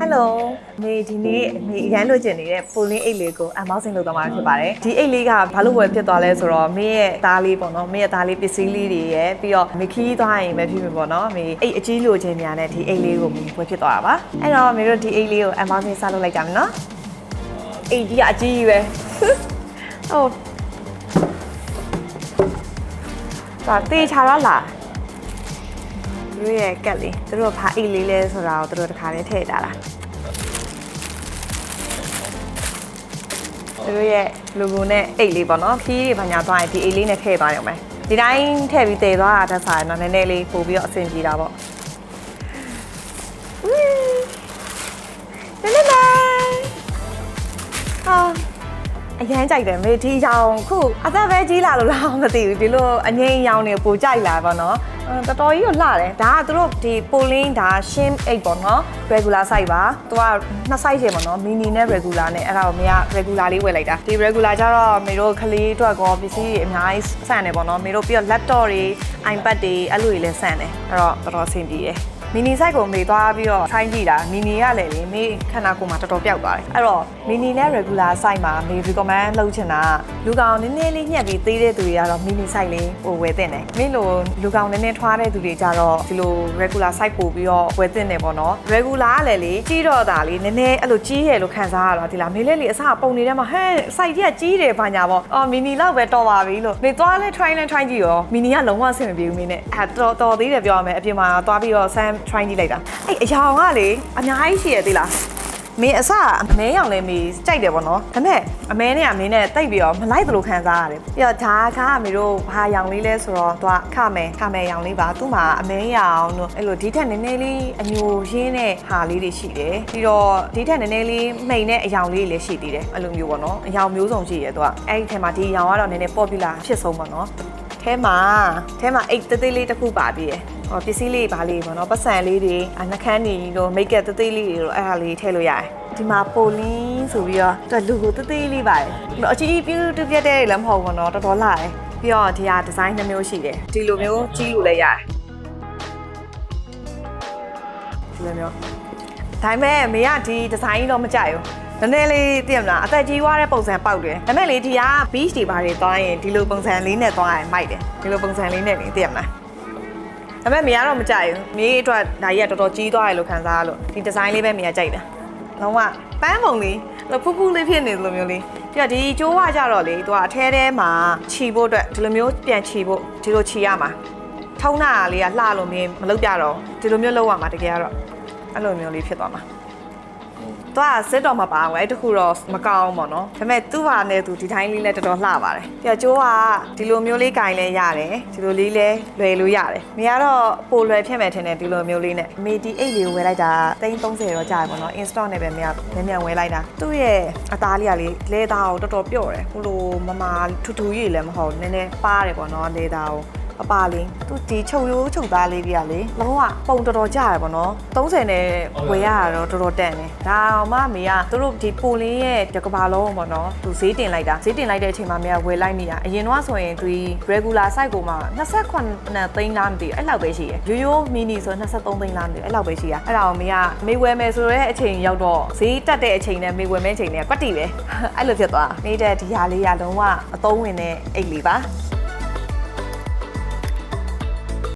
Hello မေဒီနေ့မေအရန်လိုချင်နေတဲ့ပိုလင်းအိတ်လေးကိုunboxing လုပ်သွားမှာဖြစ်ပါတယ်ဒီအိတ်လေးကဘာလို့ဝယ်ဖြစ်သွားလဲဆိုတော့မေရဲ့သားလေးပေါ့နော်မေရဲ့သားလေးပစ္စည်းလေးတွေရယ်ပြီးတော့မေခီးသွားရင်ပဲဖြစ်ဖြစ်ပေါ့နော်မေအိတ်အကြီးလိုချင်များနဲ့ဒီအိတ်လေးကိုဝယ်ဖြစ်သွားတာပါအဲ့တော့မေတို့ဒီအိတ်လေးကို unboxing စလုပ်လိုက်ကြမယ်နော်အိတ်ကြီးကအကြီးကြီးပဲဟုတ်ဒါတေးချတော့လားတို့ရဲ့ကက်လေးတို့ဘာအိတ်လေးလဲဆိုတာကိုတို့တခါလေးထည့်ထားတာတို့ရဲ့ logo နဲ့အိတ်လေးပေါ့နော်ခီးတွေဘာညာသွားရင်ဒီအိတ်လေးနဲ့ထည့်သွားရုံပဲဒီတိုင်းထည့်ပြီးတည်သွားတာတက်စားရင်တော့နည်းနည်းလေးပို့ပြီးတော့အဆင်ပြေတာပေါ့နည်းနည်းအရန်ကြိုက်တယ်မေဒီရောင်ခုအသက်ပဲကြီးလာလို့လားမသိဘူးဒီလိုအငိမ့်ရောင်နေပိုကြိုက်လာပေါ့နော်တော်တော်ကြီးကိုလှတယ်ဒါကသူတို့ဒီပိုလင်းဒါရှင်းအိတ်ပေါ့နော် regular size ပါသူကနှစ် size ရှင်ပေါ့နော် mini နဲ့ regular နဲ့အဲ့ဒါကိုမေက regular လေးဝယ်လိုက်တာဒီ regular ကျတော့မေတို့ကလေးအတွက်ကောပစ္စည်းတွေအများကြီးဆန့်တယ်ပေါ့နော်မေတို့ပြီးတော့ laptop တွေ iPad တွေအဲ့လိုတွေလည်းဆန့်တယ်အဲ့တော့တော်တော်အဆင်ပြေတယ်မီနီ size ကိုမေသွားပြီးတော့ try ကြည့်တာမီနီကလည်းလေမေခန္ဓာကိုယ်မှာတော်တော်ပျောက်သွားတယ်အဲ့တော့မီနီနဲ့ regular size မှာမေ recommend လုပ်ချင်တာလူကောင်နည်းနည်းလေးညှက်ပြီးသေးတဲ့သူတွေကတော့မီနီ size လေးဟိုဝယ်သင့်တယ်မေလိုလူကောင်နည်းနည်းထွားတဲ့သူတွေကြတော့ဒီလို regular size ပို့ပြီးတော့ဝယ်သင့်တယ်ပေါ့နော် regular ကလည်းလေကြီးတော့တာလေနည်းနည်းအဲ့လိုကြီးရလို့ခံစားရတော့ဒီလားမေလေးလေအစပုံနေတဲ့မှာဟဲ့ size ကြီးကကြီးတယ်ဘာညာပေါ့အော်မီနီလောက်ပဲတော်ပါပြီလို့မေသွားလဲ try ကြည့်ရောမီနီကလုံးဝအဆင်မပြေဘူးမေနဲ့အဲ့တော်သေးတယ်ပြောရမယ်အပြင်မှာသွားပြီးတော့ sam try ကြည့်လိုက်တာအဲ့အရောင်ကလေအများကြီးရှိရသေးလားမင်းအစအမဲရောင်လည်းမေးကြိုက်တယ်ပေါ့နော်ဒါပေမဲ့အမဲနဲ့ကမင်းနဲ့တိတ်ပြီးတော့မလိုက်သလိုခံစားရတယ်ပြီးတော့ဒါကမေတို့ဘာရောင်လေးလဲဆိုတော့သူကခမဲရောင်လေးပါသူ့မှာအမဲရောင်တို့အဲ့လိုဒီထက်နည်းနည်းလေးအညိုရင်းတဲ့ဟာလေးတွေရှိတယ်ပြီးတော့ဒီထက်နည်းနည်းလေးမှိန်တဲ့အရောင်လေးတွေလည်းရှိသေးတယ်အဲ့လိုမျိုးပေါ့နော်အရောင်မျိုးစုံရှိရဲသူကအဲ့ဒီထဲမှာဒီရောင်ကတော့နည်းနည်း popular ဖြစ်ဆုံးပေါ့နော်ထဲမှာအိတ်သေးလေးတစ်ခုပါပြီးရယ်ဟောပစ္စည်းလေးပါလေးပေါ့နော်ပတ်စံလေးတွေနှခမ်းတွေတို့မိတ်ကပ်သေးလေးတွေတို့အဲ့ဟာလေးထည့်လို့ရတယ်ဒီမှာပိုလင်းဆိုပြီးတော့သူလူကိုသေးလေးပါတယ်အကြီးပြူပြတဲ့လည်းမဟုတ်ဘူးနော်တော်တော်လှတယ်ပြီးတော့ဒီဟာဒီဇိုင်းနှမျိုးရှိတယ်ဒီလိုမျိုးကြီးလို့လည်းရတယ်ဒီလိုမျိုးဒါပေမဲ့မေကဒီဒီဇိုင်းတော့မကြိုက်ဘူးနည်းနည်းလေးသိရမလားအသက်ကြီးသွားတဲ့ပုံစံပေါက်တယ်ဒါပေမဲ့လေဒီက beach တွေဘာတွေသွားရင်ဒီလိုပုံစံလေးနဲ့သွားရင်မိုက်တယ်ဒီလိုပုံစံလေးနဲ့လေသိရမလားဒါပေမဲ့မေကတော့မကြိုက်ဘူးမေအတွက်ဒါကြီးကတော်တော်ကြီးသွားတယ်လို့ခံစားရလို့ဒီဒီဇိုင်းလေးပဲမေကကြိုက်တယ်လုံးဝပန်းပုံလေးဖူးဖူးလေးဖြစ်နေလိုမျိုးလေးပြီးတော့ဒီကျိုးဝကြတော့လေသူကအထဲထဲမှာခြီဖို့အတွက်ဒီလိုမျိုးပြန်ခြီဖို့ဒီလိုခြီရမှာထုံးတာလေးကလှလို့မင်းမလုပ်ပြတော့ဒီလိုမျိုးလုပ်ရမှာတကယ်ကတော့အဲ့လိုမျိုးလေးဖြစ်သွားမှာသူကစစ်တော့မပါဘူးအဲ့တခုတော့မကောင်းပေါ့နော်ဒါပေမဲ့သူ့ဟာနဲ့သူဒီတိုင်းလေးလည်းတော်တော်လှပါတယ်ပြီးတော့ကျိုးကဒီလိုမျိုးလေးကင်လဲရတယ်ဒီလိုလေးလဲလွယ်လို့ရတယ်မိကတော့ပိုလွယ်ဖြစ်မယ်ထင်တယ်ဒီလိုမျိုးလေးနဲ့မေဒီအိတ်လေးကိုဝယ်လိုက်တာ330တော့ကြာတယ်ပေါ့နော် install နဲ့ပဲမိကမြန်ဝယ်လိုက်တာသူ့ရဲ့အသားလေးကလေလဲသားကိုတော်တော်ပြော့တယ်ဟိုလိုမထူထူကြီးလည်းမဟုတ်နည်းနည်းပါတယ်ပေါ့နော်လဲသားကိုအပါလေးသူဒီချုပ်ရိုးချုပ်သားလေးတွေကလေလုံးဝပုံတော်တော်ကြရပေါ့နော်30နဲ့ဝယ်ရတာတော့တော်တော်တန်တယ်ဒါမှမေကသူတို့ဒီပိုလင်းရဲ့တကဘာလုံးပေါ့နော်သူဈေးတင်လိုက်တာဈေးတင်လိုက်တဲ့အချိန်မှာမေကဝယ်လိုက်မိတာအရင်တော့ဆိုရင်သူ regular size ကိုမှ28သိန်းလားမသိဘူးအဲ့လောက်ပဲရှိရရိုးရိုး mini ဆို23သိန်းလားမသိဘူးအဲ့လောက်ပဲရှိရအဲ့ဒါကိုမေကမေဝယ်မယ်ဆိုတဲ့အချိန်ရောက်တော့ဈေးတက်တဲ့အချိန်နဲ့မေဝယ်မယ့်အချိန်နဲ့ကွက်တီပဲအဲ့လိုဖြစ်သွားနေတဲ့ဒီဟာလေးကလုံးဝအသုံးဝင်တဲ့အိတ်လေးပါ